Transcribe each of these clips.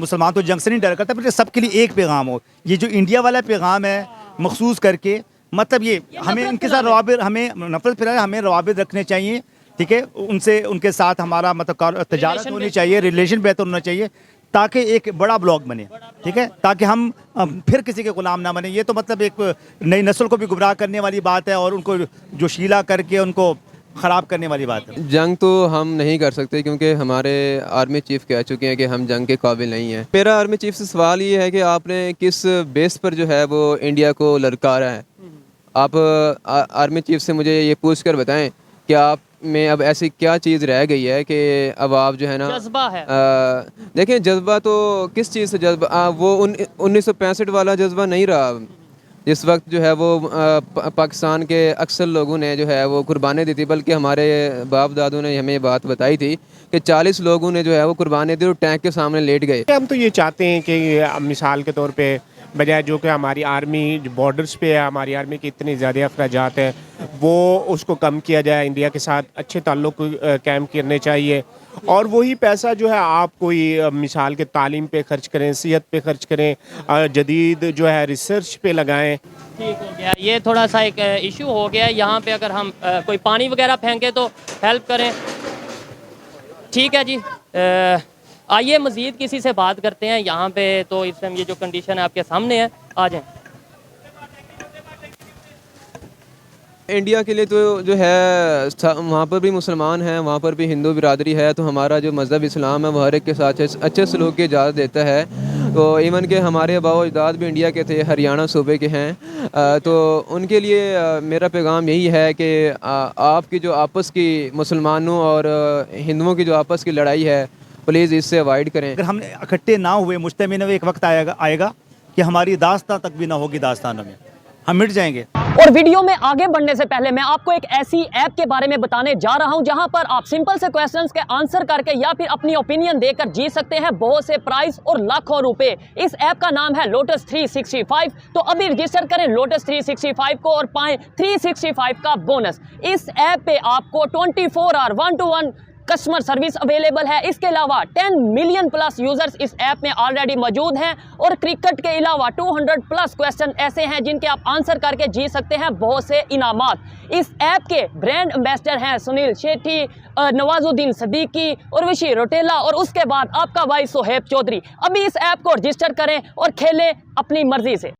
مسلمان تو جنگ سے نہیں ڈر کرتا، پھر سب کے لیے ایک پیغام ہو. یہ جو انڈیا والا پیغام ہے مخصوص کر کے، مطلب یہ ہمیں ان کے ساتھ روابط، ہمیں نفرت پھیلانے، ہمیں روابط رکھنے چاہیے. ٹھیک ہے، ان کے ساتھ ہمارا مطلب تجارت ہونی چاہیے، ریلیشن بہتر ہونا چاہیے، تاکہ ایک بڑا بلاک بنے. ٹھیک ہے، تاکہ ہم پھر کسی کے غلام نہ بنے. یہ تو مطلب ایک نئی نسل کو بھی گمراہ کرنے والی بات ہے، اور ان کو جو شیلا کر کے ان کو خراب کرنے والی بات ہے. جنگ تو ہم نہیں کر سکتے کیونکہ ہمارے آرمی چیف کہہ چکے ہیں کہ ہم جنگ کے قابل نہیں ہیں. میرا آرمی چیف سے سوال یہ ہے کہ آپ نے کس بیس پر جو ہے وہ انڈیا کو للکارا ہے. آپ آرمی چیف سے مجھے یہ پوچھ کر بتائیں کہ آپ میں اب ایسی کیا چیز رہ گئی ہے کہ اب آپ جو ہے نا جذبہ ہے. دیکھیں جذبہ تو کس چیز سے جذبہ، وہ 1965 والا جذبہ نہیں رہا. جس وقت جو ہے وہ پاکستان کے اکثر لوگوں نے جو ہے وہ قربانی دی تھی، بلکہ ہمارے باپ دادوں نے ہمیں یہ بات بتائی تھی کہ 40 لوگوں نے جو ہے وہ قربانی دی اور ٹینک کے سامنے لیٹ گئے. ہم تو یہ چاہتے ہیں کہ مثال کے طور پہ بجائے جو کہ ہماری آرمی بارڈرز پہ ہے، ہماری آرمی کے اتنے زیادہ اخراجات ہیں، وہ اس کو کم کیا جائے. انڈیا کے ساتھ اچھے تعلق قائم کرنے چاہیے، اور وہی پیسہ جو ہے آپ کوئی مثال کے تعلیم پہ خرچ کریں، صحت پہ خرچ کریں، جدید جو ہے ریسرچ پہ لگائیں. ٹھیک ہو گیا، یہ تھوڑا سا ایک ایشو ہو گیا ہے یہاں پہ. اگر ہم کوئی پانی وغیرہ پھینکے تو ہیلپ کریں. ٹھیک ہے جی، آئیے مزید کسی سے بات کرتے ہیں یہاں پہ. تو اس ٹائم یہ جو کنڈیشن ہے آپ کے سامنے ہے، آ جائیں. انڈیا کے لیے تو جو ہے وہاں پر بھی مسلمان ہیں، وہاں پر بھی ہندو برادری ہے، تو ہمارا جو مذہب اسلام ہے وہ ہر ایک کے ساتھ اچھے سلوک کی اجازت دیتا ہے. تو ایون کہ ہمارے آباء و اجداد بھی انڈیا کے تھے، ہریانہ صوبے کے ہیں. تو ان کے لیے میرا پیغام یہی ہے کہ آپ کی جو آپس کی مسلمانوں اور ہندوؤں کی جو آپس کی لڑائی ہے پلیز اس سے اوائڈ کریں. اگر ہم اکٹھے نہ ہوئے، مجتمع نہ ہوئے، ایک وقت آئے گا کہ ہماری داستان تک بھی نہ ہوگی داستانوں میں، ہم مٹ جائیں گے. اور ویڈیو میں آگے بڑھنے سے پہلے میں آپ کو ایک ایسی ایپ کے بارے میں بتانے جا رہا ہوں جہاں پر آپ سمپل سے کویسچنز کے آنسر کر کے یا پھر اپنی اوپینین دے کر جیت سکتے ہیں بہت سے پرائز اور لاکھوں روپے. اس ایپ کا نام ہے لوٹس 365. تو ابھی رجسٹر کریں لوٹس 365 کو اور پائیں 365 کا بونس. اس ایپ پہ آپ کو 24 آور 1-to-1 کسٹمر سروس اویلیبل ہے. اس کے علاوہ 10 ملین پلس یوزرز اس ایپ میں آلریڈی موجود ہیں، اور کرکٹ کے علاوہ 200 پلس کویسچن ایسے ہیں جن کے آپ آنسر کر کے جیت سکتے ہیں بہت سے انعامات. اس ایپ کے برانڈ امبیسڈر ہیں سنیل شیٹھی، نواز الدین صدیقی، اروشی روٹیلا، اور اس کے بعد آپ کا بھائی سہیب چودھری. ابھی اس ایپ کو رجسٹر کریں اور کھیلیں اپنی مرضی سے.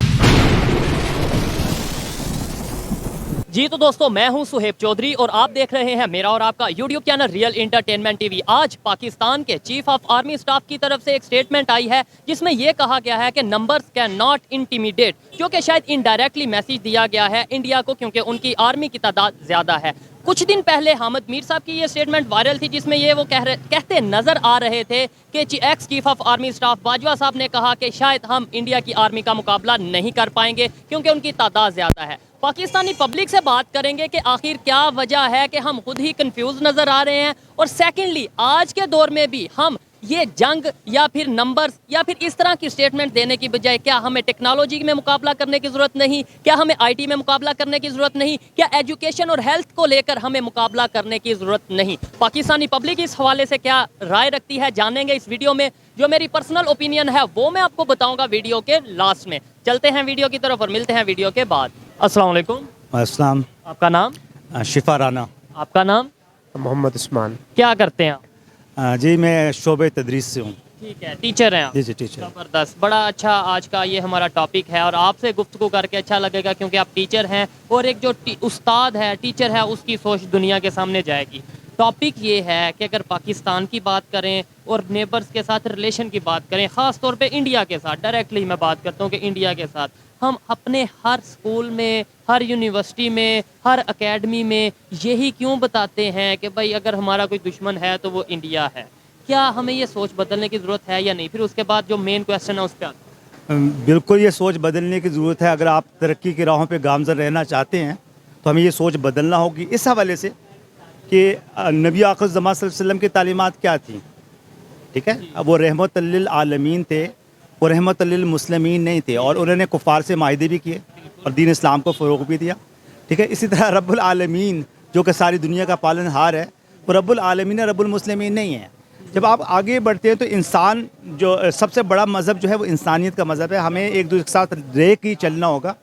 جی تو دوستو، میں ہوں سہیب چودھری اور آپ دیکھ رہے ہیں میرا اور آپ کا YouTube channel real entertainment T V. آج پاکستان کے چیف آف آرمی اسٹاف کی طرف سے ایک سٹیٹمنٹ آئی ہے جس میں یہ کہا گیا ہے کہ نمبرز کین ناٹ انٹیمیڈیٹ، جو کہ شاید انڈائریکٹلی میسیج دیا گیا ہے انڈیا کو کیونکہ ان کی آرمی کی تعداد زیادہ ہے. کچھ دن پہلے حامد میر صاحب کی یہ سٹیٹمنٹ وائرل تھی جس میں یہ وہ کہتے نظر آ رہے تھے کہ x chief of army staff Bajwa صاحب نے کہا کہ شاید ہم انڈیا کی آرمی کا مقابلہ نہیں کر پائیں گے کیونکہ ان کی تعداد زیادہ ہے. پاکستانی پبلک سے بات کریں گے کہ آخر کیا وجہ ہے کہ ہم خود ہی کنفیوز نظر آ رہے ہیں. اور سیکنڈلی، آج کے دور میں بھی ہم یہ جنگ یا پھر نمبرز یا پھر اس طرح کی سٹیٹمنٹ دینے کی بجائے کیا ہمیں ٹیکنالوجی میں مقابلہ کرنے کی ضرورت نہیں، کیا ہمیں آئی ٹی میں مقابلہ کرنے کی ضرورت نہیں، کیا ایجوکیشن اور ہیلتھ کو لے کر ہمیں مقابلہ کرنے کی ضرورت نہیں. پاکستانی پبلک اس حوالے سے کیا رائے رکھتی ہے جانیں گے اس ویڈیو میں. جو میری پرسنل اوپینین ہے وہ میں آپ کو بتاؤں گا ویڈیو کے لاسٹ میں. چلتے ہیں ویڈیو کی طرف اور ملتے ہیں ویڈیو کے بعد. السلام علیکم. السلام. آپ کا نام؟ شفا رانا. آپ کا نام؟ محمد عثمان. کیا کرتے ہیں آپ؟ جی میں شعبہ تدریس سے ہوں. ٹھیک ہے، ٹیچر ہیں آپ؟ جی ٹیچر. زبردست، بڑا اچھا. آج کا یہ ہمارا ٹاپک ہے اور آپ سے گفتگو کر کے اچھا لگے گا کیونکہ آپ ٹیچر ہیں اور ایک جو استاد ہے، ٹیچر ہے، اس کی سوچ دنیا کے سامنے جائے گی. ٹاپک یہ ہے کہ اگر پاکستان کی بات کریں اور نیبرز کے ساتھ ریلیشن کی بات کریں، خاص طور پہ انڈیا کے ساتھ، ڈائریکٹلی میں بات کرتا ہوں کہ انڈیا کے ساتھ ہم اپنے ہر سکول میں، ہر یونیورسٹی میں، ہر اکیڈمی میں یہی کیوں بتاتے ہیں کہ بھائی اگر ہمارا کوئی دشمن ہے تو وہ انڈیا ہے. کیا ہمیں یہ سوچ بدلنے کی ضرورت ہے یا نہیں؟ پھر اس کے بعد جو مین کویسچن ہے اس پہ آتا ہے. بالکل یہ سوچ بدلنے کی ضرورت ہے. اگر آپ ترقی کی راہوں پہ گامزن رہنا چاہتے ہیں تو ہمیں یہ سوچ بدلنا ہوگی اس حوالے سے کہ نبی آخر الزمان صلی اللہ علیہ وسلم کی تعلیمات کیا تھیں. ٹھیک ہے، اب وہ رحمت للعالمین تھے، وہ رحمت للمسلمین نہیں تھے، اور انہوں نے کفار سے معاہدے بھی کیے اور دین اسلام کو فروغ بھی دیا. ٹھیک ہے، اسی طرح رب العالمین جو کہ ساری دنیا کا پالن ہار ہے، وہ رب العالمین رب المسلمین نہیں ہے. जब आप आगे बढ़ते हैं तो इंसान जो सबसे बड़ा मज़हब जो है वो इंसानियत का मज़हब है। हमें एक दूसरे के साथ रह के चलना होगा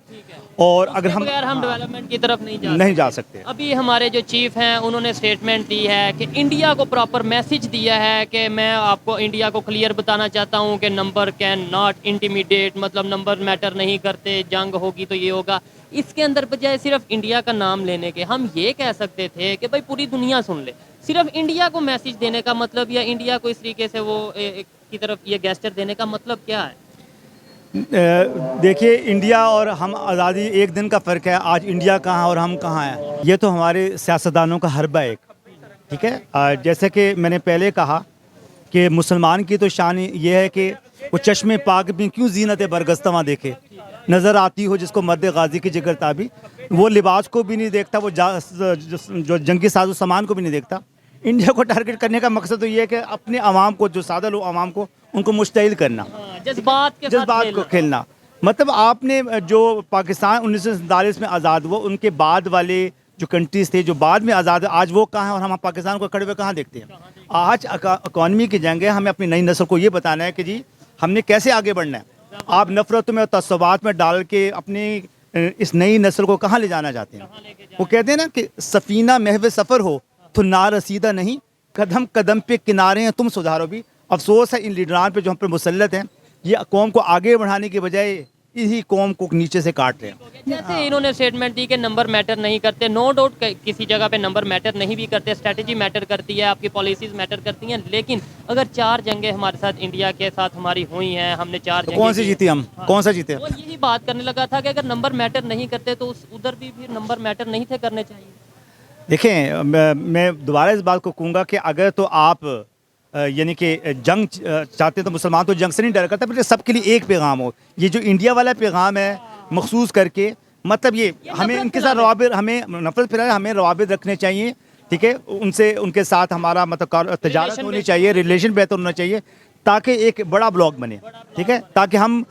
और अगर हम बगैर हम डेवलपमेंट की तरफ नहीं जा सकते। अभी हमारे जो चीफ हैं उन्होंने स्टेटमेंट दी है कि इंडिया को प्रॉपर मैसेज दिया है कि मैं आपको इंडिया को क्लियर बताना चाहता हूं कि नंबर कैन नॉट इंटिमिडेट, मतलब नंबर मैटर नहीं करते, जंग होगी तो ये होगा। इसके अंदर बजाय सिर्फ इंडिया का नाम लेने के हम ये कह सकते थे कि भाई पूरी दुनिया सुन ले। सिर्फ इंडिया को मैसेज देने का मतलब या इंडिया को इस तरीके से वो की तरफ ये गेस्चर देने का मतलब क्या है? देखिए, इंडिया और हम आज़ादी एक दिन का फ़र्क है। आज इंडिया कहाँ है और हम कहाँ हैं, ये तो हमारे सियासतदानों का हरबा है एक, ठीक है। जैसे कि मैंने पहले कहा कि मुसलमान की तो शान ये है कि वो चश्मे पाक में क्यों जीनत बरगस्तवा देखे, नज़र आती हो जिसको मर्द गाजी की जिगर ताबी। वो लिबास को भी नहीं देखता, वो जो जंगी साजो सामान को भी नहीं देखता। इंडिया को टारगेट करने का मकसद तो ये है कि अपने अवाम को, जो सादा लोग अवाम को, उनको मुश्तइल करना, जज्बात को खेलना। मतलब आपने जो पाकिस्तान 1947 में आज़ाद हुआ, उनके बाद वाले जो कंट्रीज़ थे जो बाद में आज़ाद, आज वो कहाँ हैं और हम पाकिस्तान को खड़े हुए कहाँ देखते हैं? आज इकॉनमी की जंग है। हमें अपनी नई नस्ल को ये बताना है कि जी हमने कैसे आगे बढ़ना है। आप नफ़रतों में और तस्वात में डाल के अपनी इस नई नस्ल को कहाँ ले जाना चाहते हैं? वो कहते हैं ना कि सफ़ीना महव सफ़र हो तो ना रसीदा नहीं, कदम कदम पे किनारे हैं तुम सुधारो भी। अफसोस है इन लीडरान पे जो हम पर मुसल्लत हैं, ये कौम को आगे बढ़ाने की बजाय इसी कौम को नीचे से काट रहे हैं। जैसे इन्होंने स्टेटमेंट दी कि नंबर मैटर नहीं करते, नो डाउट किसी जगह पे नंबर मैटर नहीं भी करते, स्ट्रेटजी मैटर करती है, आपकी पॉलिसीज मैटर करती हैं। लेकिन अगर 4 जंगें हमारे साथ इंडिया के साथ हमारी हुई हैं, हमने 4 जंगें कौन सी जीती हम? कौन सा जीते? वो यही बात करने लगा था कि अगर नंबर मैटर नहीं करते तो उधर भी फिर नंबर मैटर नहीं थे करने चाहिए। देखें, मैं दोबारा इस बात को कहूँगा कि अगर तो आप यानी कि जंग चाहते हैं तो मुसलमान तो जंग से नहीं डर करता, पर सबके लिए एक पैगाम हो। ये जो इंडिया वाला पैगाम है मखसूस करके, मतलब ये हमें इनके साथ रवाबित, हमें नफरत फिलहाल हमें रवाबित रखने चाहिए, ठीक है। उनसे उनके साथ हमारा मतलब तजारत होनी चाहिए, रिलेशन बेहतर होना चाहिए, ताकि एक बड़ा ब्लॉक बने, ठीक है, ताकि हम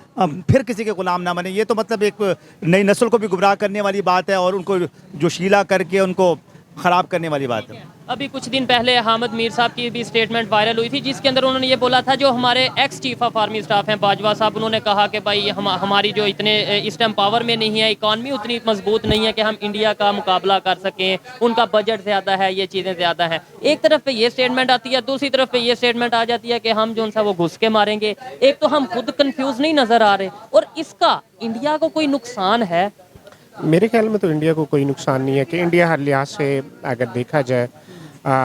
फिर किसी के गुलाम ना बने। ये तो मतलब एक नई नस्ल को भी गुमराह करने वाली बात है और उनको जोशीला करके उनको ख़राब करने वाली बात है। अभी कुछ दिन पहले हामिद मीर साहब की भी स्टेटमेंट वायरल हुई थी, जिसके अंदर उन्होंने ये बोला था, जो हमारे ex chief of army staff हैं बाजवा साहब, उन्होंने कहा कि भाई हमारी जो इतने इस टाइम पावर में नहीं है, इकॉनमी उतनी मजबूत नहीं है कि हम इंडिया का मुकाबला कर सकें, उनका बजट ज़्यादा है, ये चीज़ें ज़्यादा हैं। एक तरफ पे ये स्टेटमेंट आती है, दूसरी तरफ पे ये स्टेटमेंट आ जाती है कि हम जो सा वो घुस के मारेंगे। एक तो हम खुद कन्फ्यूज़ नहीं नज़र आ रहे, और इसका इंडिया को कोई नुकसान है? मेरे ख्याल में तो इंडिया को कोई नुकसान नहीं है कि इंडिया हर लिहाज से अगर देखा जाए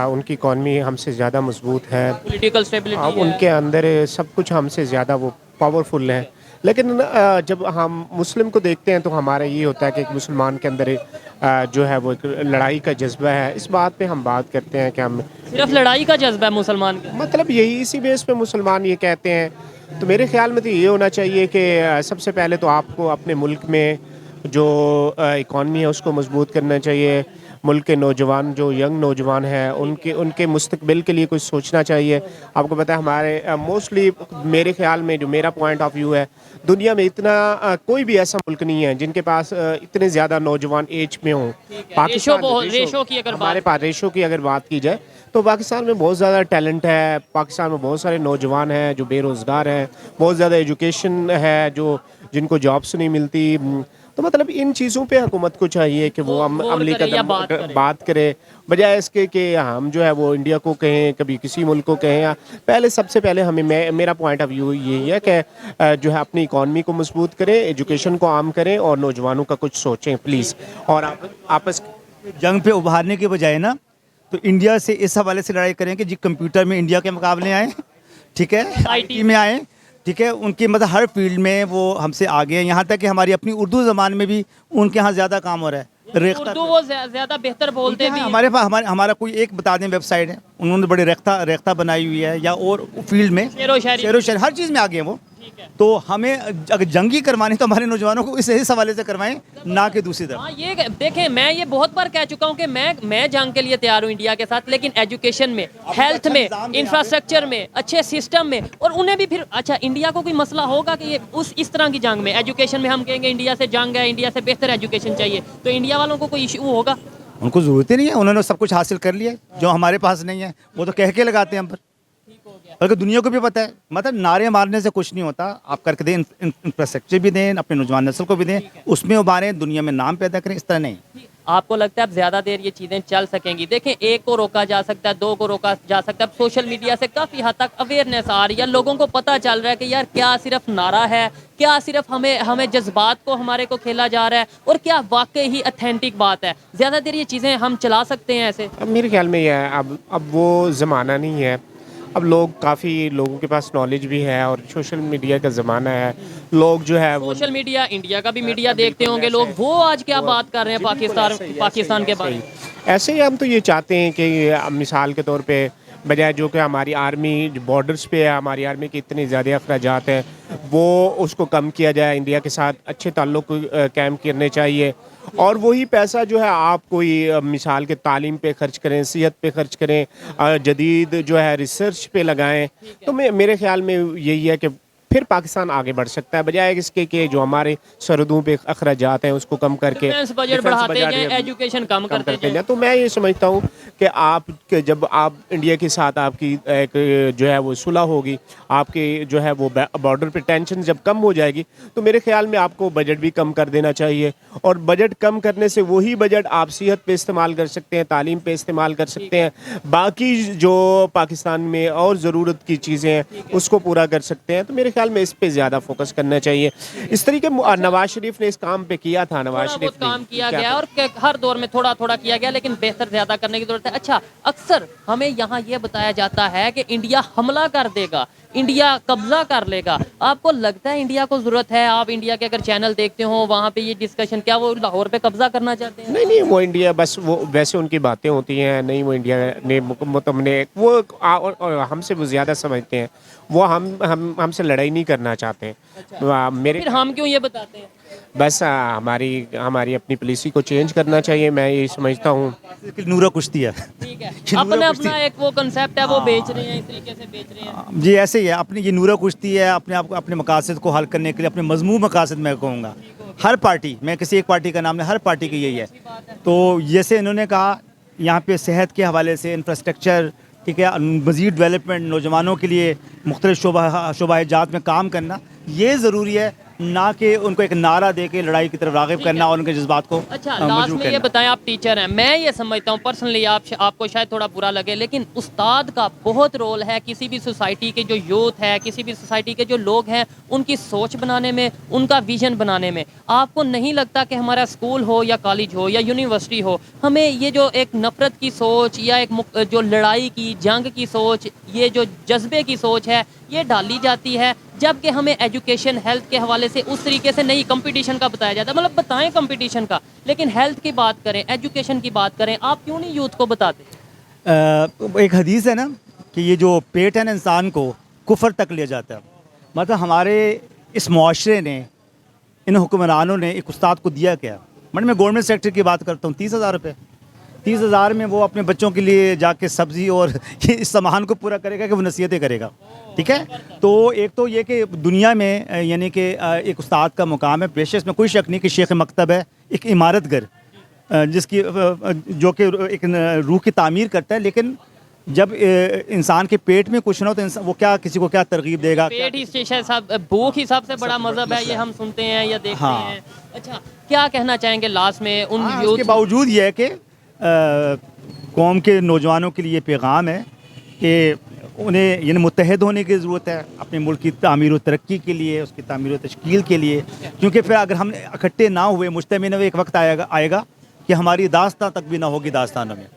उनकी इकॉनमी हमसे ज़्यादा मजबूत है, पॉलिटिकल स्टेबिलिटी उनके अंदर सब कुछ हमसे ज़्यादा वो पावरफुल है। लेकिन जब हम मुस्लिम को देखते हैं तो हमारा ये होता है कि एक मुसलमान के अंदर जो है वो एक लड़ाई का जज्बा है। इस बात पे हम बात करते हैं कि हम सिर्फ लड़ाई का जज्बा है मुसलमान का, मतलब यही इसी बेस पे मुसलमान ये कहते हैं। तो मेरे ख्याल में तो ये होना चाहिए कि सबसे पहले तो आपको अपने मुल्क में जो इकॉनमी है उसको मजबूत करना चाहिए। मुल्क के नौजवान जो यंग नौजवान हैं उनके मुस्तकबिल के लिए कुछ सोचना चाहिए। आपको पता है हमारे मोस्टली मेरे ख्याल में जो मेरा पॉइंट ऑफ व्यू है, दुनिया में इतना कोई भी ऐसा मुल्क नहीं है जिनके पास इतने ज़्यादा नौजवान एज में हों। पाकिस्तान हमारे पास रेशो की अगर बात की जाए तो पाकिस्तान में बहुत ज़्यादा टैलेंट है। पाकिस्तान में बहुत सारे नौजवान हैं जो बेरोज़गार हैं, बहुत ज़्यादा एजुकेशन है जो जिनको जॉब्स नहीं मिलती। तो मतलब इन चीज़ों पे हुकूमत को चाहिए कि वो अमली कदम बात करे, बजाय इसके कि हम जो है वो इंडिया को कहें, कभी किसी मुल्क को कहें। या पहले सबसे पहले हमें मेरा पॉइंट ऑफ व्यू यही है कि जो है अपनी इकॉनमी को मजबूत करें, एजुकेशन को आम करें और नौजवानों का कुछ सोचें प्लीज़। और आपस जंग पे उभारने के बजाय ना तो इंडिया से इस हवाले से लड़ाई करें कि जी कंप्यूटर में इंडिया के मुकाबले आए, ठीक है, IT में आए, ठीक है, उनकी मतलब हर फील्ड में वो हमसे आगे हैं। यहाँ तक कि हमारी अपनी उर्दू ज़बान में भी उनके यहाँ ज़्यादा काम हो रहा है। उर्दू वो ज़्यादा बेहतर बोलते भी। हमारे पास हमारा कोई एक बता दें वेबसाइट है, उन्होंने बड़ी रेख्ता बनाई हुई है, या और फील्ड में शेरो शायरी हर चीज़ में आगे हैं वो। तो हमें अगर जंगी करवानी तो हमारे नौजवानों को इस हवाले से करवाएं, ना कि दूसरी तरफ। हाँ, ये देखें, मैं ये बहुत बार कह चुका हूँ कि मैं जंग के लिए तैयार हूँ इंडिया के साथ, लेकिन एजुकेशन में, हेल्थ में, इंफ्रास्ट्रक्चर में, अच्छे सिस्टम में। और उन्हें भी फिर अच्छा इंडिया को कोई मसला होगा कि ये इस तरह की जंग में, एजुकेशन में हम कहेंगे इंडिया से जंग है, इंडिया से बेहतर एजुकेशन चाहिए, तो इंडिया वालों को कोई इशू होगा? उनको ज़रूरत ही नहीं है, उन्होंने सब कुछ हासिल कर लिया जो हमारे पास नहीं है। वो तो कह के लगाते हैं हम पर। बल्कि दुनिया को भी पता है। मतलब नारे मारने से कुछ नहीं होता, आप करके दें, इंफ्रास्ट्रक्चर भी दें, अपने नौजवान नस्ल को भी दें, उसमें उभारें, दुनिया में नाम पैदा करें, इस तरह नहीं। आपको लगता है अब ज़्यादा देर ये चीज़ें चल सकेंगी? देखें, एक को रोका जा सकता है, दो को रोका जा सकता है, अब सोशल मीडिया से काफ़ी हद तक अवेयरनेस आ रही है, लोगों को पता चल रहा है कि यार क्या सिर्फ नारा है, क्या सिर्फ हमें जज्बात को हमारे को खेला जा रहा है, और क्या वाकई ही ऑथेंटिक बात है। ज़्यादा देर ये चीज़ें हम चला सकते हैं ऐसे? अब मेरे ख्याल में यह है, अब वो ज़माना नहीं है। अब काफ़ी लोगों के पास नॉलेज भी है और सोशल मीडिया का ज़माना है। लोग जो है वो सोशल मीडिया, इंडिया का भी मीडिया देखते होंगे लोग, वो आज क्या बात कर रहे हैं पाकिस्तान के बारे में? ऐसे ही हम तो ये चाहते हैं कि मिसाल के तौर पे बजाय जो कि हमारी आर्मी बॉर्डर्स पे है, हमारी आर्मी के इतने ज़्यादा अखराजात हैं, वो उसको कम किया जाए, इंडिया के साथ अच्छे ताल्लुक़ कायम करने चाहिए। और वही पैसा जो है आप कोई मिसाल के तालीम पे खर्च करें, सेहत पे खर्च करें, जदीद जो है रिसर्च पे लगाएं, तो मेरे ख्याल में यही है कि फिर पाकिस्तान आगे बढ़ सकता है, बजाय इसके कि जो हमारे सरहदों पे अखराजात हैं उसको कम करके डिफेंस बजट बढ़ाते जाएं, एजुकेशन कम करते जाएं। तो मैं ये समझता हूँ कि जब आप इंडिया के साथ आपकी एक जो है वो सुलह होगी, आपके जो है वो बॉर्डर पे टेंशन जब कम हो जाएगी, तो मेरे ख्याल में आपको बजट भी कम कर देना चाहिए। और बजट कम करने से वही बजट आप सेहत पे इस्तेमाल कर सकते हैं, तालीम पे इस्तेमाल कर सकते हैं, बाकी जो पाकिस्तान में और ज़रूरत की चीज़ें हैं उसको पूरा कर सकते हैं। तो मेरे ख्याल में इस पे ज़्यादा फोकस करना चाहिए। इस तरीके नवाज शरीफ ने इस काम पे किया था, नवाज शरीफ ने काम किया गया और हर दौर में थोड़ा थोड़ा किया गया, लेकिन बेहतर ज़्यादा करने की ज़रूरत है। अच्छा, अक्सर हमें यहाँ ये बताया जाता है कि इंडिया हमला कर देगा, इंडिया कब्जा कर लेगा। आपको लगता है इंडिया को ज़रूरत है? आप इंडिया के अगर चैनल देखते हो वहाँ पे ये डिस्कशन, क्या वो लाहौर पे कब्जा करना चाहते हैं? नहीं, वो इंडिया बस वो वैसे उनकी बातें होती हैं, नहीं वो इंडिया ने वो हमसे वो ज़्यादा समझते हैं, वो हमसे लड़ाई नहीं करना चाहते। मेरे फिर हम क्यों ये बताते हैं? बस हमारी अपनी पॉलिसी को चेंज करना चाहिए, मैं ये समझता हूँ। नूरा कुश्ती है। ठीक है, अपना एक वो कंसेप्ट है, वो बेच रहे हैं, इस तरीके से बेच रहे हैं जी। ऐसे ही है, अपनी ये नूरा कुश्ती है, अपने आप को अपने मकासद को हल करने के लिए, अपने मजमूम मकासद मैं कहूँगा। हर पार्टी, मैं किसी एक पार्टी का नाम नहीं, हर पार्टी की यही है। तो जैसे इन्होंने कहा यहाँ पे सेहत के हवाले से इंफ्रास्ट्रक्चर, ठीक है, मज़ीद डेवलपमेंट, नौजवानों के लिए मुख्तलिफ शोबाजात में काम करना, ये ज़रूरी है, ना कि उनको एक नारा दे के लड़ाई की तरफ राग़िब करना और उनके जज्बात को अच्छा लास्ट में ये बताएं, आप टीचर हैं, मैं ये समझता हूँ पर्सनली, आपको शायद थोड़ा बुरा लगे, लेकिन उस्ताद का बहुत रोल है किसी भी सोसाइटी के जो यूथ है, किसी भी सोसाइटी के जो लोग हैं, उनकी सोच बनाने में, उनका विजन बनाने में। आपको नहीं लगता कि हमारा स्कूल हो या कॉलेज हो या यूनिवर्सिटी हो, हमें ये जो एक नफ़रत की सोच या एक जो लड़ाई की, जंग की सोच, ये जो जज्बे की सोच है, ये डाली जाती है, जबकि हमें एजुकेशन, हेल्थ के हवाले से उस तरीके से नहीं कंपटीशन का बताया जाता है। मतलब बताएं कंपटीशन का, लेकिन हेल्थ की बात करें, एजुकेशन की बात करें, आप क्यों नहीं यूथ को बताते? एक हदीस है ना कि ये जो पेट है ना इंसान को कुफर तक ले जाता है। मतलब हमारे इस मुआशरे ने, इन हुक्मरानों ने एक उस्ताद को दिया क्या? मतलब मैं गवर्नमेंट सेक्टर की बात करता हूँ, 30,000 रुपये। 30,000 में वो अपने बच्चों के लिए जाके सब्ज़ी और इस सामान को पूरा करेगा कि वो नसीहतें करेगा, ठीक है। तो एक तो ये कि दुनिया में यानी कि एक उस्ताद का मुकाम है, पेशे इसमें कोई शक नहीं कि शेख मकतब है, एक इमारत घर जिसकी जो कि एक रूह की तामीर करता है। लेकिन जब इंसान के पेट में कुछ ना हो तो इंसान वो क्या, किसी को क्या तरगीब देगा? पेट ही शायद भूख ही सबसे बड़ा मजहब है, ये हम सुनते हैं या देखते हैं। अच्छा, क्या कहना चाहेंगे लास्ट में उन यूथ के बावजूद ये है कि कौम के नौजवानों के लिए पैगाम है कि उन्हें यानी मुत्तहद होने की ज़रूरत है अपने मुल्क की तामीर और तरक्की के लिए, उसकी तामीर और तश्कील के लिए। क्योंकि फिर अगर हम इकट्ठे ना हुए, मुज्तमी न हुए, एक वक्त आएगा कि हमारी दास्तां तक भी ना होगी, दास्तानों में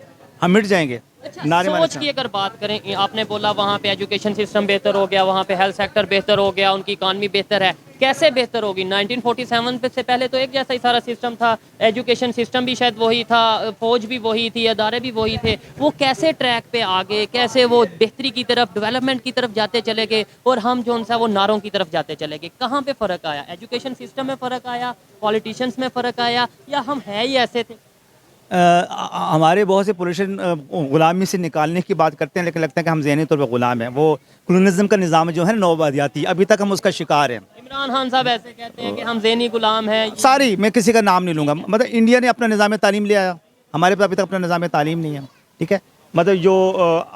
हम मिट जाएंगे। अच्छा, सोच की अगर बात करें, आपने बोला वहाँ पे एजुकेशन सिस्टम बेहतर हो गया, वहाँ पे हेल्थ सेक्टर बेहतर हो गया, उनकी इकानमी बेहतर है, कैसे बेहतर होगी? 1947 से पहले तो एक जैसा ही सारा सिस्टम था, एजुकेशन सिस्टम भी शायद वही था, फौज भी वही थी, अदारे भी वही थे, वो कैसे ट्रैक पे आ गए, कैसे वो बेहतरी की तरफ, डेवलपमेंट की तरफ जाते चले गए, और हम जो सा वो नारों की तरफ जाते चले गए? कहाँ पे फ़र्क आया? एजुकेशन सिस्टम में फ़र्क आया, पॉलिटिशियंस में फ़र्क आया, या हम है ही ऐसे थे? हमारे बहुत से पॉलिटिशियन ग़ुलामी से निकालने की बात करते हैं, लेकिन लगता है कि हम ज़हनी तौर पर ग़ुलाम हैं। वो कॉलोनिज़म का निज़ाम जो है नौआबादियाती, अभी तक हम उसका शिकार हैं। इमरान खान साहब ऐसे कहते हैं कि हम ज़हनी ग़ुलाम हैं। सारी, मैं किसी का नाम नहीं लूँगा, मतलब इंडिया ने अपना निज़ाम तालीम ले आया, हमारे पास अभी तक अपना निज़ाम तालीम नहीं है, ठीक है। मतलब जो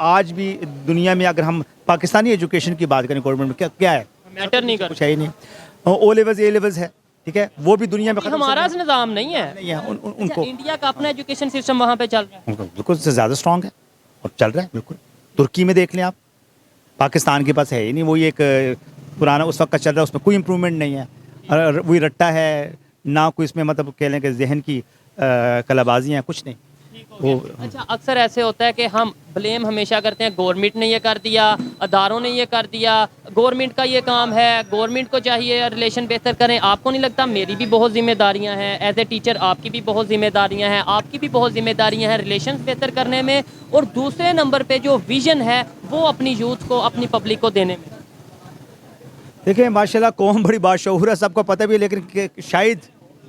आज भी दुनिया में अगर हम पाकिस्तानी एजुकेशन की बात करें गवर्नमेंट में क्या है, मैटर नहीं कुछ करता। है ही नहीं। ओ लेवल्स ए लेवल्स है, ठीक है, वो भी दुनिया में खत्म हमारा निज़ाम नहीं है। नहीं है अच्छा, उनको इंडिया का अपना एजुकेशन सिस्टम वहाँ पे चल रहा है। उनको बिल्कुल से ज़्यादा स्ट्रांग है और चल रहा है बिल्कुल। तुर्की में देख लें आप, पाकिस्तान के पास है ही नहीं, वही एक पुराना उस वक्त का चल रहा है, उसमें कोई इम्प्रूवमेंट नहीं है, और वही रट्टा है ना, कोई इसमें मतलब कह लें कि जहन की कलाबाजियाँ, कुछ नहीं वो। अच्छा, अक्सर ऐसे होता है कि हम ब्लेम हमेशा करते हैं गवर्नमेंट ने ये कर दिया, अदारों ने ये कर दिया, गवर्नमेंट का ये काम है, गवर्नमेंट को चाहिए रिलेशन बेहतर करें। आपको नहीं लगता मेरी भी बहुत जिम्मेदारियां हैं, एज ए टीचर आपकी भी बहुत जिम्मेदारियां हैं, आपकी भी बहुत जिम्मेदारियां हैं रिलेशन बेहतर करने में, और दूसरे नंबर पे जो विजन है वो अपनी यूथ को, अपनी पब्लिक को देने में? देखिए माशाल्लाह कौम बड़ी बाशऊर है, सबको पता भी है, लेकिन शायद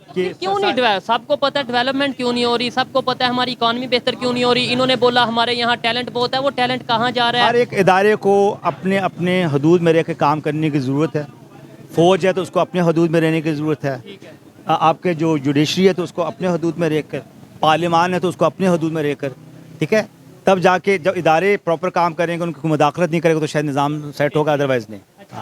कि क्यों नहीं डेवलप, सबको पता है डेवलपमेंट क्यों नहीं हो रही, सबको पता है हमारी इकॉनमी बेहतर क्यों नहीं हो रही। इन्होंने बोला हमारे यहाँ टैलेंट बहुत है, वो टैलेंट कहाँ जा रहा हर है? एक इदारे को अपने अपने हदूद में रह के काम करने की ज़रूरत है। फ़ौज है तो उसको अपने हदूद में रहने की ज़रूरत है, आपके जो जुडिशरी है तो उसको अपने हदूद में रह कर, पार्लियामान है तो उसको अपने हदूद में रह कर, ठीक है, तब जाके जब इदारे प्रॉपर काम करेंगे, उनकी मुदाखलत नहीं करेंगे तो शायद निज़ाम सेट होगा, अदरवाइज़ नहीं।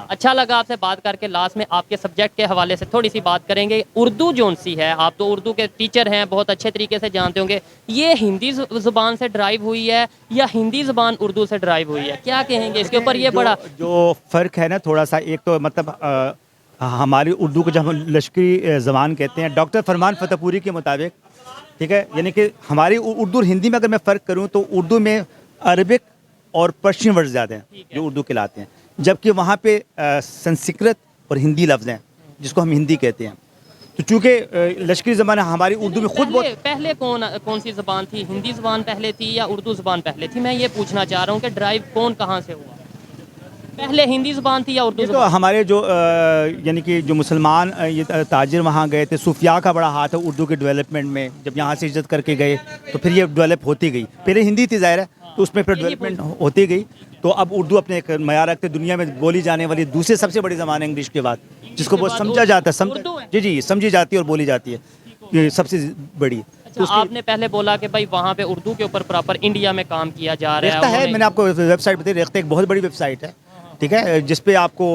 अच्छा लगा आपसे बात करके। लास्ट में आपके सब्जेक्ट के हवाले से थोड़ी सी बात करेंगे। उर्दू जोन सी है, आप तो उर्दू के टीचर हैं, बहुत अच्छे तरीके से जानते होंगे, ये हिंदी ज़ुबान से ड्राइव हुई है या हिंदी ज़ुबान उर्दू से ड्राइव हुई है? क्या कहेंगे इसके ऊपर? ये बड़ा जो फ़र्क है ना थोड़ा सा, एक तो मतलब हमारी उर्दू को जब हम लश्करी ज़बान कहते हैं, डॉक्टर फरमान फतेहपुरी के मुताबिक, ठीक है, यानी कि हमारी उर्दू और हिंदी में अगर मैं फ़र्क करूँ तो उर्दू में अरबिक और पर्शियन वर्ड ज़्यादा हैं जो उर्दू कहलाते हैं, जबकि वहाँ पे संस्कृत और हिंदी लफ्ज़ हैं जिसको हम हिंदी कहते हैं। तो चूँकि लश्करी ज़बान हमारी उर्दू में खुद बहुत पहले कौन सी ज़बान थी? हिंदी ज़बान पहले थी या उर्दू ज़बान पहले थी? मैं ये पूछना चाह रहा हूँ कि ड्राइव कौन कहाँ से हुआ, पहले हिंदी ज़बान थी या उर्दू तो ज़बान? हमारे जो यानी कि जो मुसलमान ये ताजिर वहाँ गए थे, सूफिया का बड़ा हाथ है उर्दू के डेवलपमेंट में, जब यहाँ से हिजरत करके गए तो फिर ये डेवलप होती गई। पहले हिंदी थी ज़ाहिर है, तो उसमें फिर डेवलपमेंट होती गई, तो अब उर्दू अपने एक मयार रखते, दुनिया में बोली जाने वाली दूसरी सबसे बड़ी ज़बान है इंग्लिश के बाद, जिसको बहुत समझा जाता है, उर्दू है? जी जी समझी जाती है और बोली जाती है, ये सबसे बड़ी। अच्छा, आपने पहले बोला कि भाई वहाँ पे उर्दू के ऊपर प्रॉपर इंडिया में काम किया जा रहा रेख्ता है, उन्होंने- मैंने आपको वेबसाइट बताई, रेख्ता एक बहुत बड़ी वेबसाइट है, ठीक है, जिस पे आपको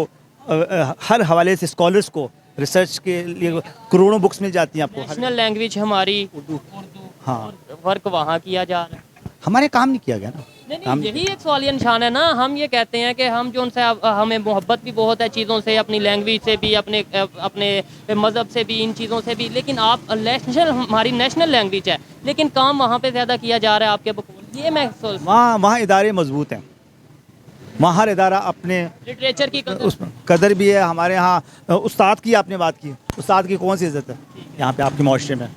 हर हवाले से स्कॉलर्स को रिसर्च के लिए करोड़ों बुक्स मिल जाती हैं आपको। नेशनल लैंग्वेज हमारी उर्दू, हाँ, वर्क वहाँ किया जा रहा है। हमारे काम नहीं किया गया ना। नहीं, यही एक सवालिया निशान है ना। हम ये कहते हैं कि हम जो उनसे हमें मोहब्बत भी बहुत है चीज़ों से, अपनी लैंग्वेज से भी, अपने मज़हब से भी, इन चीज़ों से भी, लेकिन आप नेशनल, हमारी नेशनल लैंग्वेज है, लेकिन काम वहाँ पे ज़्यादा किया जा रहा है आपके बकौल। ये मैं वहाँ इदारे मजबूत हैं, वहाँ हर इदारा अपने लिटरेचर की कदर, उस कदर भी है। हमारे यहाँ उस्ताद की आपने बात की, उस्ताद की कौन सी इज्जत है यहाँ पे आपके माशरे में,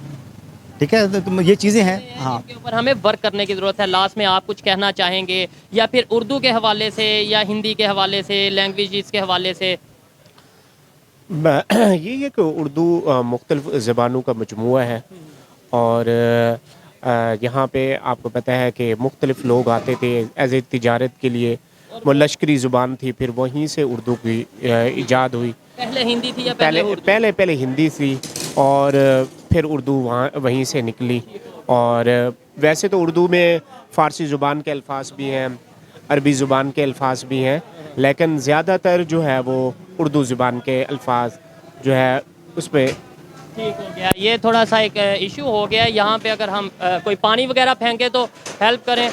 ठीक है, तो ये चीज़ें हैं। हाँ, इनके ऊपर हमें वर्क करने की ज़रूरत है। लास्ट में आप कुछ कहना चाहेंगे, या फिर उर्दू के हवाले से या हिंदी के हवाले से, लैंग्वेज के हवाले से? ये है कि उर्दू मुख्तलिफ ज़बानों का मजमूआ है, और यहाँ पे आपको पता है कि मुख्तलिफ लोग आते थे एज ए तिजारत के लिए। वो लश्करी ज़ुबान थी, फिर वहीं से उर्दू की ईजाद हुई। पहले हिंदी थी या पहले उर्दू? पहले हिंदी थी, और फिर उर्दू वहीं से निकली। और वैसे तो उर्दू में फ़ारसी ज़ुबान के अल्फाज भी हैं, अरबी ज़ुबान के अल्फाज भी हैं, लेकिन ज़्यादातर जो है वो उर्दू ज़ुबान के अल्फाज जो है उस पर। ठीक हो गया, ये थोड़ा सा एक इशू हो गया। यहाँ पे अगर हम कोई पानी वगैरह फेंके तो हेल्प करें।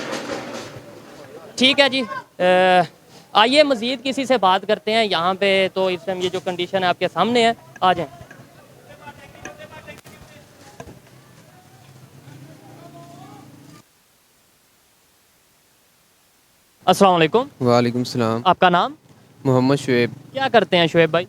ठीक है जी, आइए मज़ीद किसी से बात करते हैं। यहाँ पे तो इस टाइम ये जो कंडीशन है आपके सामने है, आ जाएं। अस्सलाम वालेकुम। वालेकुम सलाम। आपका नाम? मोहम्मद शुएब। क्या करते हैं शुएब भाई?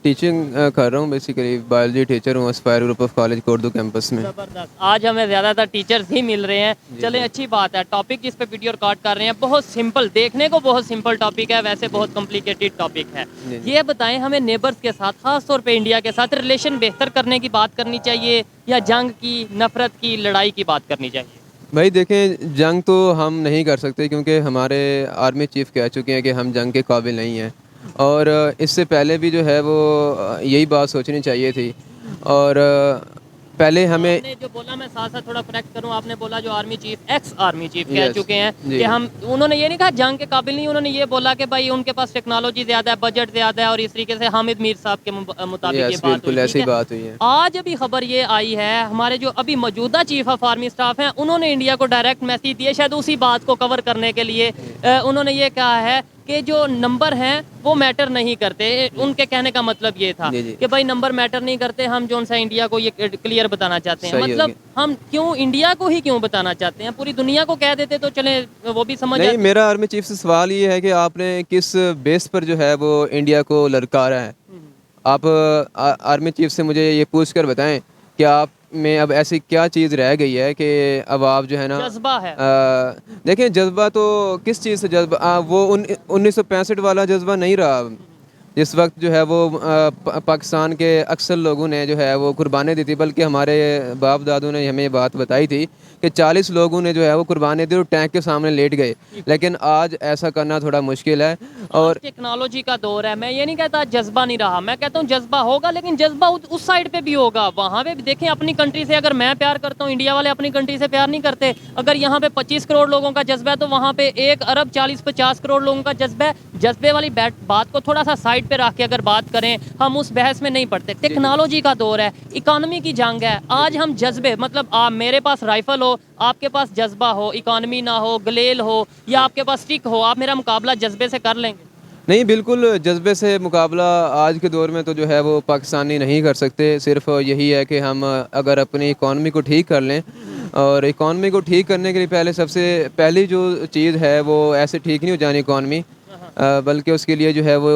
टीचिंग कर रहा हूँ, बेसिकली बायोलॉजी टीचर हूँ एस्पायर ग्रुप ऑफ कॉलेज कोर्दू कैंपस में। ज़बरदस्त, आज हमें ज़्यादातर टीचर्स ही मिल रहे हैं। चलें, अच्छी बात है। टॉपिक जिस पे वीडियो रिकॉर्ड कर रहे हैं बहुत सिंपल, देखने को बहुत सिंपल टॉपिक है, वैसे बहुत कॉम्प्लिकेटेड टॉपिक है। ये बताएं हमें, नेबर्स के साथ, खास तौर पे इंडिया के साथ रिलेशन बेहतर करने की बात करनी चाहिए या जंग की, नफरत की, लड़ाई की बात करनी चाहिए? भाई देखें, जंग तो हम नहीं कर सकते क्योंकि हमारे आर्मी चीफ कह चुके हैं कि हम जंग के काबिल नहीं हैं, और इससे पहले भी जो है वो यही बात सोचनी चाहिए थी। और پہلے ہمیں آپ نے جو بولا میں ساتھ ساتھ تھوڑا کریکٹ کروں, آپ نے بولا جو army chief x army chief کہہ Yes. چکے ہیں جی. کہ ہم, انہوں نے یہ نہیں کہا جنگ کے قابل نہیں, انہوں نے یہ بولا کہ بھائی ان کے پاس ٹیکنالوجی زیادہ ہے, بجٹ زیادہ ہے, اور اس طریقے سے حامد میر صاحب کے مطابق یہ Yes, بات بالکل ہوئی. ایسی ٹھیک ہے, بات ہوئی ہے. آج ابھی خبر یہ آئی ہے ہمارے جو ابھی موجودہ چیف آف آرمی اسٹاف ہیں انہوں نے انڈیا کو ڈائریکٹ میسیج دیے, شاید اسی بات کو کور کرنے کے لیے. انہوں نے یہ کہا ہے کہ جو نمبر ہیں وہ میٹر نہیں کرتے. ان کے کہنے کا مطلب یہ تھا جی, جی. کہ بھائی نمبر میٹر نہیں کرتے, ہم جو سا انڈیا کو یہ کلیئر بتانا چاہتے ہیں. صحیح ہو مطلب گیا. ہم کیوں انڈیا کو ہی کیوں بتانا چاہتے ہیں, پوری دنیا کو کہہ دیتے تو چلیں وہ بھی سمجھ نہیں, آتی. میرا آرمی چیف سے سوال یہ ہے کہ آپ نے کس بیس پر جو ہے وہ انڈیا کو للکارا ہے. آپ آرمی چیف سے مجھے یہ پوچھ کر بتائیں کہ آپ میں اب ایسی کیا چیز رہ گئی ہے کہ اب آپ جو ہے نا جذبہ ہے. دیکھیں جذبہ تو کس چیز سے جذبہ, وہ 1965 والا جذبہ نہیں رہا. جس وقت جو ہے وہ پاکستان کے اکثر لوگوں نے جو ہے وہ قربانی دی تھی, بلکہ ہمارے باپ دادوں نے ہمیں یہ بات بتائی تھی کہ 40 لوگوں نے جو ہے وہ قربانی دی اور ٹینک کے سامنے لیٹ گئے. لیکن آج ایسا کرنا تھوڑا مشکل ہے. اور ٹیکنالوجی کا دور ہے, میں یہ نہیں کہتا جذبہ نہیں رہا, میں کہتا ہوں جذبہ ہوگا, لیکن جذبہ اس سائڈ پہ بھی ہوگا. وہاں پہ بھی دیکھیں اپنی کنٹری سے اگر میں پیار کرتا ہوں, انڈیا والے اپنی کنٹری سے پیار نہیں کرتے. اگر یہاں پہ 25 کروڑ لوگوں کا جذبہ ہے تو وہاں پہ 1 ارب 40-50 کروڑ لوگوں کا جذبہ ہے. جذبے والی بات کو تھوڑا سا سائڈ پہ رکھ کے اگر بات کریں, ہم اس بحث میں نہیں پڑتے. ٹیکنالوجی کا دور ہے, اکانومی کی جنگ ہے. آج ہم جذبے, مطلب میرے پاس رائفل ہو, آپ کے پاس جذبہ ہو, اکانومی نہ ہو, گلیل ہو, یا آپ کے پاس اسٹک ہو, آپ میرا مقابلہ جذبے سے کر لیں گے. نہیں, بالکل جذبے سے مقابلہ آج کے دور میں تو جو ہے وہ پاکستانی نہیں کر سکتے. صرف یہی ہے کہ ہم اگر اپنی اکانومی کو ٹھیک کر لیں, اور اکانومی کو ٹھیک کرنے کے لیے سب سے پہلی جو چیز ہے وہ ایسے ٹھیک نہیں ہو جانی اکانومی, بلکہ اس کے لیے جو ہے وہ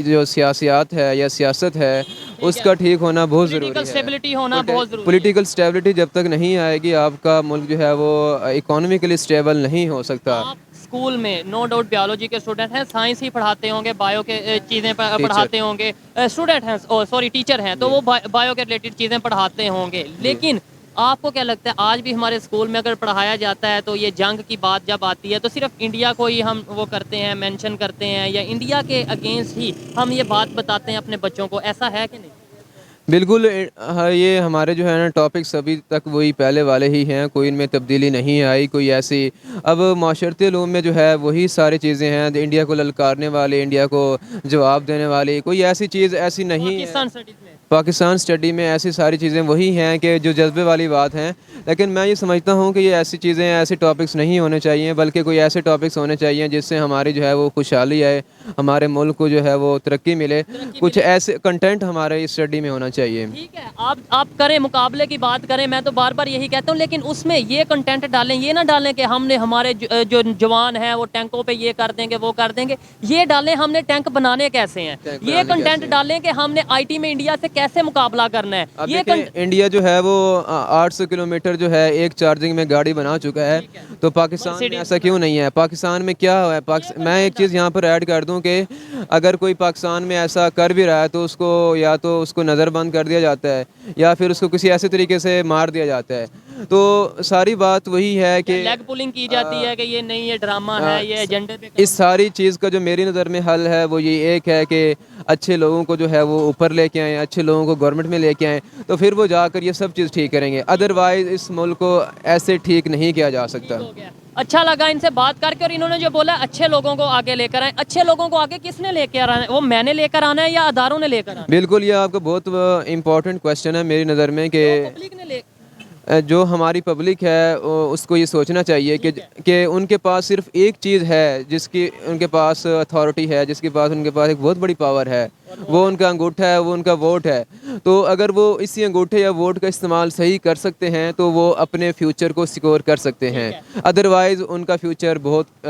جو سیاسیات ہے یا سیاست ہے اس کا ٹھیک ہونا بہت ضروری پولیٹیکل ہے. سٹیبلٹی ہونا بہت ضروری ہے. پولیٹیکل اسٹیبلٹی جب تک نہیں آئے گی, آپ کا ملک جو ہے وہ اکانومیکلی اسٹیبل نہیں ہو سکتا. آپ اسکول میں نو ڈاؤٹ بیولوجی کے اسٹوڈنٹ ہیں, سائنس ہی پڑھاتے ہوں گے, بایو کے چیزیں پڑھاتے ہوں گے, اسٹوڈنٹ ہیں سوری ٹیچر ہیں تو وہ بایو کے ریلیٹڈ چیزیں پڑھاتے ہوں گے. لیکن آپ کو کیا لگتا ہے آج بھی ہمارے اسکول میں اگر پڑھایا جاتا ہے تو یہ جنگ کی بات جب آتی ہے تو صرف انڈیا کو ہی ہم وہ کرتے ہیں, مینشن کرتے ہیں, یا انڈیا کے اگینسٹ ہی ہم یہ بات بتاتے ہیں اپنے بچوں کو, ایسا ہے کہ نہیں؟ بالکل, یہ ہمارے جو ہے نا ٹاپکس ابھی تک وہی پہلے والے ہی ہیں, کوئی ان میں تبدیلی نہیں آئی. کوئی ایسی اب معاشرتی علوم میں جو ہے وہی ساری چیزیں ہیں, انڈیا کو للکارنے والی, انڈیا کو جواب دینے والی کوئی ایسی چیز ایسی نہیں ہے. پاکستان اسٹڈیز میں پاکستان اسٹڈی میں ایسی ساری چیزیں وہی ہیں کہ جو جذبے والی بات ہیں. لیکن میں یہ سمجھتا ہوں کہ یہ ایسی چیزیں, ایسے ٹاپکس نہیں ہونے چاہیے, بلکہ کوئی ایسے ٹاپکس ہونے چاہیے جس سے ہماری جو ہے وہ خوشحالی آئے, ہمارے ملک کو جو ہے وہ ترقی ملے. کچھ ایسے کنٹینٹ ہمارے اس اسٹڈی میں ہونا چاہیے. ٹھیک ہے, آپ کریں مقابلے کی بات کریں, میں تو بار بار یہی کہتا ہوں, لیکن اس میں یہ کنٹینٹ ڈالیں, یہ نہ ڈالیں کہ ہم نے ہمارے جو جوان ہیں وہ ٹینکوں پہ یہ کر دیں گے وہ کر دیں گے. یہ ڈالیں ہم نے ٹینک بنانے کیسے ہیں, یہ کنٹینٹ ڈالیں کہ ہم نے آئی ٹی میں انڈیا سے کیسے مقابلہ کرنا ہے. اب دیکھیں انڈیا جو ہے وہ 800 کلومیٹر جو ہے ایک چارجنگ میں گاڑی بنا چکا ہے, تو پاکستان میں ایسا کیوں نہیں ہے؟ پاکستان میں کیا ہے؟ میں ایک چیز یہاں پر ایڈ کر دوں کہ اگر کوئی پاکستان میں ایسا کر بھی رہا ہے تو اس کو یا تو اس کو نظر بند کر دیا جاتا ہے یا پھر اس کو کسی ایسے طریقے سے مار دیا جاتا ہے. تو ساری بات وہی ہے کہ لیگ پولنگ کی جاتی ہے کہ یہ نہیں, یہ ڈرامہ ہے, یہ ایجنڈے پہ. اس ساری چیز کا جو میری نظر میں حل ہے وہ یہ ایک ہے کہ اچھے لوگوں کو جو ہے وہ اوپر لے کے آئیں, اچھے لوگوں کو گورنمنٹ میں لے کے آئیں, تو پھر وہ جا کر یہ سب چیز ٹھیک کریں گے. ادروائز اس ملک کو ایسے ٹھیک نہیں کیا جا سکتا. اچھا لگا ان سے بات کر کے, اور انہوں نے جو بولا اچھے لوگوں کو آگے لے کر آئیں. اچھے لوگوں کو آگے کس نے لے کے آنا ہے؟ وہ میں نے لے کر آنا ہے یا اداروں نے لے کر آنا ہے؟ بالکل, یہ آپ کا بہت امپورٹنٹ کوشچن ہے میری نظر میں کہ پبلک نے لے جو ہماری پبلک ہے اس کو یہ سوچنا چاہیے کہ ان کے پاس صرف ایک چیز ہے جس کی ان کے پاس اتھارٹی ہے, جس کے پاس ان کے پاس ایک بہت بڑی پاور ہے, وہ ان کا انگوٹھا ہے, وہ ان کا ووٹ ہے. تو اگر وہ اسی انگوٹھے یا ووٹ کا استعمال صحیح کر سکتے ہیں تو وہ اپنے فیوچر کو سیکور کر سکتے ہیں. ادروائز ان کا فیوچر بہت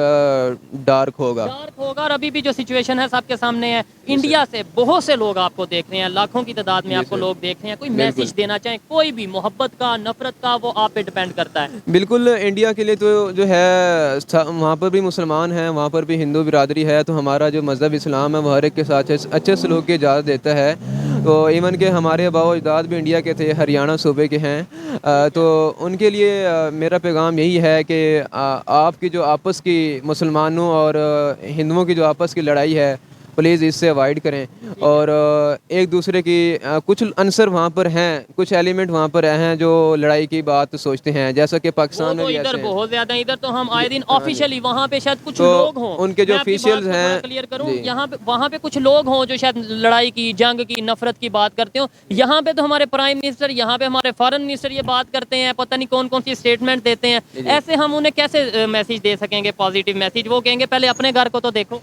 ڈارک ہوگا. اور ابھی بھی جو سچویشن ہے سب کے سامنے ہے, انڈیا سے بہت سے لوگ آپ کو دیکھ رہے ہیں, لاکھوں کی تعداد میں آپ کو لوگ دیکھ رہے ہیں. کوئی میسج دینا چاہیں, کوئی بھی محبت کا, نفرت کا, وہ آپ پہ ڈیپینڈ کرتا ہے. بالکل, انڈیا کے لیے تو جو ہے وہاں پر بھی مسلمان ہیں, وہاں پر بھی ہندو برادری ہے, تو ہمارا جو مذہب اسلام ہے وہ ہر ایک کے ساتھ اچھے سلوک کی اجازت دیتا ہے. تو ایون کہ ہمارے آباء و اجداد بھی انڈیا کے تھے, ہریانہ صوبے کے ہیں, تو ان کے لیے میرا پیغام یہی ہے کہ آپ کی جو آپس کی مسلمانوں اور ہندوؤں کی جو آپس کی لڑائی ہے پلیز اس سے اوائڈ کریں. اور ایک دوسرے کی کچھ عنصر وہاں پر ہیں, کچھ ایلیمنٹ وہاں پر ہیں جو لڑائی کی بات سوچتے ہیں, جیسا کہ پاکستان میں بھی ایسے ادھر ہیں. بہت زیادہ, ادھر تو ہم آئے دن آفیشیلی وہاں پہ شاید کچھ تو لوگ ہوں, ان کے جو میں اپنی بات officials کو تھوڑا ہیں, کلیئر کروں, جی. یہاں پہ وہاں پہ کچھ لوگ ہوں جو شاید لڑائی کی, جنگ کی, نفرت کی بات کرتے ہوں. یہاں پہ تو ہمارے پرائم منسٹر, یہاں پہ ہمارے فارن منسٹر یہ بات کرتے ہیں, پتہ نہیں کون کون سی اسٹیٹمنٹ دیتے ہیں. ایسے ہم انہیں کیسے میسج دے سکیں گے, پازیٹیو میسج؟ وہ کہیں گے پہلے اپنے گھر کو تو دیکھو.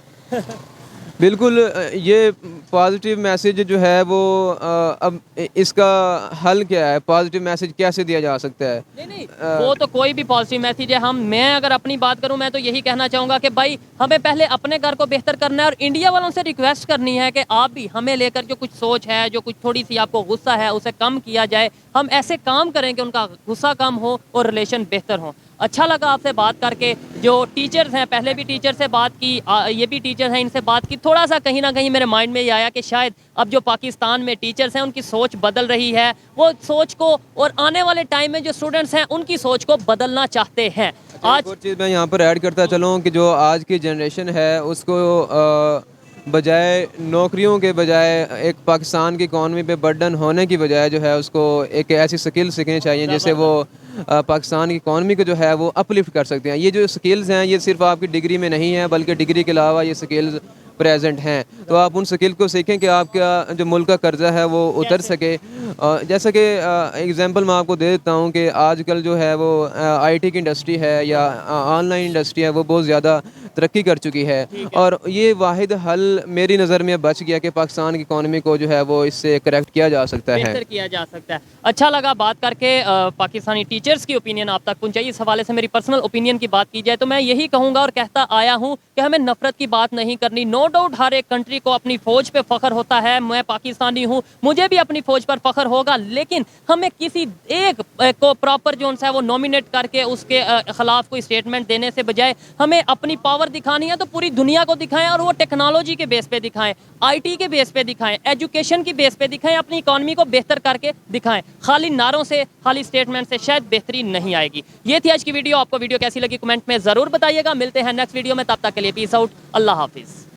بالکل, یہ پازیٹیو میسیج جو ہے وہ اب اس کا حل کیا ہے, پازیٹیو میسیج کیسے دیا جا سکتا ہے؟ نہیں وہ تو کوئی بھی پازیٹیو میسیج ہے. میں اگر اپنی بات کروں, میں تو یہی کہنا چاہوں گا کہ بھائی ہمیں پہلے اپنے گھر کو بہتر کرنا ہے, اور انڈیا والوں سے ریکویسٹ کرنی ہے کہ آپ بھی ہمیں لے کر جو کچھ سوچ ہے, جو کچھ تھوڑی سی آپ کو غصہ ہے, اسے کم کیا جائے. ہم ایسے کام کریں کہ ان کا غصہ کم ہو اور ریلیشن بہتر ہو. اچھا لگا آپ سے بات کر کے. جو ٹیچرز ہیں, پہلے بھی ٹیچر سے بات کی, یہ بھی ٹیچر ہیں, ان سے بات کی, تھوڑا سا کہیں نہ کہیں میرے مائنڈ میں یہ آیا کہ شاید اب جو پاکستان میں ٹیچرز ہیں ان کی سوچ بدل رہی ہے. وہ سوچ کو, اور آنے والے ٹائم میں جو اسٹوڈنٹس ہیں ان کی سوچ کو بدلنا چاہتے ہیں. ایک اور چیز میں یہاں پر ایڈ کرتا چلوں کہ جو آج کی جنریشن ہے اس کو بجائے نوکریوں کے بجائے ایک پاکستان کی اکانومی پہ برڈن ہونے کی بجائے جو ہے اس کو ایک ایسی سکل سیکھنی چاہیے جس سے وہ پاکستان کی اکانومی کو جو ہے وہ اپ لفٹ کر سکتے ہیں. یہ جو سکلز ہیں یہ صرف آپ کی ڈگری میں نہیں ہیں, بلکہ ڈگری کے علاوہ یہ سکلز پریزنٹ ہیں. تو آپ ان سکل کو سیکھیں کہ آپ کا جو ملک کا قرضہ ہے وہ اتر سکے. جیسا کہ ایگزامپل میں آپ کو دے دیتا ہوں کہ آج کل جو ہے وہ آئی ٹی کی انڈسٹری ہے یا آن لائن انڈسٹری ہے, وہ بہت زیادہ ترقی کر چکی ہے. اور یہ واحد حل میری نظر میں بچ گیا کہ پاکستان کی اکانومی کو جو ہے وہ اس سے کریکٹ کیا جا سکتا ہے. بہتر کیا جا سکتا ہے. اچھا لگا بات کر کے. پاکستانی ٹیچرز کی اوپینین آپ تک پہنچائی. اس حوالے سے میری پرسنل اوپینین کی بات کی جائے تو میں یہی کہوں گا اور کہتا آیا ہوں کہ ہمیں نفرت کی بات نہیں کرنی. نو ڈاؤٹ ہر ایک کنٹری کو اپنی فوج پہ فخر ہوتا ہے. میں پاکستانی ہوں, مجھے بھی اپنی فوج پر فخر ہوگا, لیکن ہمیں کسی ایک کو پراپر جو ہے وہ نومینیٹ کر کے اس کے خلاف کوئی اسٹیٹمنٹ دینے سے بجائے ہمیں اپنی پاور دکھانی ہے تو پوری دنیا کو دکھائیں, اور وہ ٹیکنالوجی کے بیس پہ دکھائیں, آئی ٹی کے بیس پہ دکھائیں, ایجوکیشن کی بیس پہ دکھائیں, اپنی اکانومی کو بہتر کر کے دکھائیں. خالی نعروں سے, خالی اسٹیٹمنٹ سے شاید بہتری نہیں آئے گی. یہ تھی آج کی ویڈیو. آپ کو ویڈیو کیسی لگی کمنٹ میں ضرور بتائیے گا. ملتے ہیں نیکسٹ ویڈیو میں, تب تک کے لیے پیس آؤٹ, اللہ حافظ.